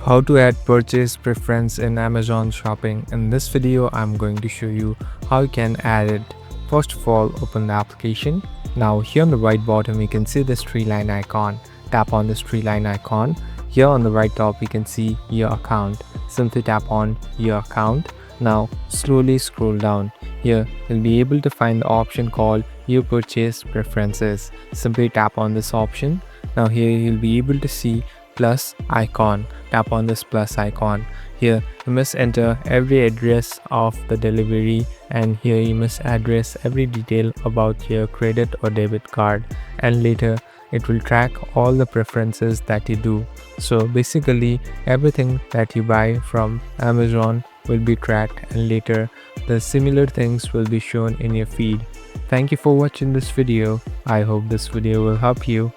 How to add purchase preference in Amazon shopping. In this video, I'm going to show you how you can add it. First of all, open the application. Now here on the right bottom, you can see this tree line icon. Tap on this tree line icon. Here on the right top, you can see your account. Simply tap on your account. Now slowly scroll down. Here you'll be able to find the option called your purchase preferences. Simply tap on this option. Now here you'll be able to see plus icon. Tap on this plus icon. Here you must enter every address of the delivery, and here you must address every detail about your credit or debit card, and later it will track all the preferences that you do. So basically everything that you buy from Amazon will be tracked, and later the similar things will be shown in your feed. Thank you for watching this video. I hope this video will help you.